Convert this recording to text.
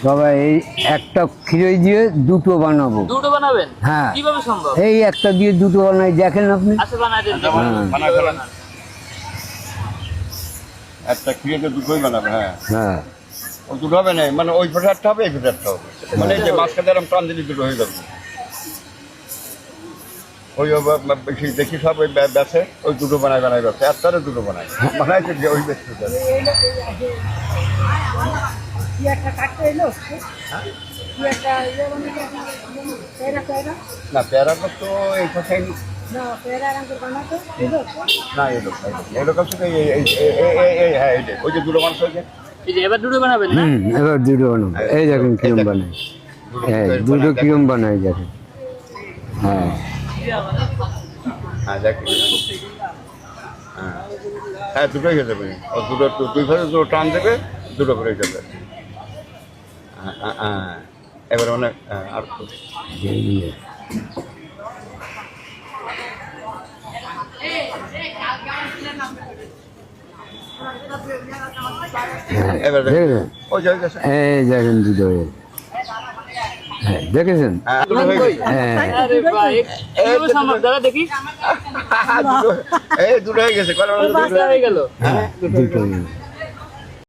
বাবা এই একটা খিরই দিয়ে দুটো বানাবো। দুটো বানাবেন? হ্যাঁ। কিভাবে সম্ভব? এই একটা দিয়ে দুটো বানাই, দেখেন আপনি। আচ্ছা বানাই দেন। একটা খিরিতে দুটোই বানাবে। হ্যাঁ হ্যাঁ ও দুটো হবে না, মানে ওই ফেটে একটা হবে, এই ফেটে একটা হবে, মানে এই যে মাঝখানে এরকম টান দিলে দুটো হয়ে যাবে। ওই বেশি দেখি সব ওই বেছে ওই দুটো বানায় বেছে, একটারে দুটো বানায় বানাইছে যে ওই বেশি না পেয়ারা তো এই কথাই না এরকম হ্যাঁ এই যে ওই যে দুটো মানুষ হয়েছে। এই যে এবার দুটো বানাবেন না? এবার দুটো বানাবো। এই দেখেন কিরম বানাই, হ্যাঁ দুটো কিরম বানাই দেখেন। হ্যাঁ হ্যাঁ দেখ, হ্যাঁ হ্যাঁ দুটোই হয়ে যাবে। ও দুটো দুই ভাবে দুটো টান দেবে, দুটো করে যাবে। হ্যাঁ হ্যাঁ এবার অনেক আর এবার দেখেছেন, ওই যে এই দেখেন দুটো। হ্যাঁ দেখেছেন। হ্যাঁ আরে ভাই কিভাবে সম্ভব দাদা দেখি? এই দুটো হয়ে গেছে, হয়ে গেল। দুটো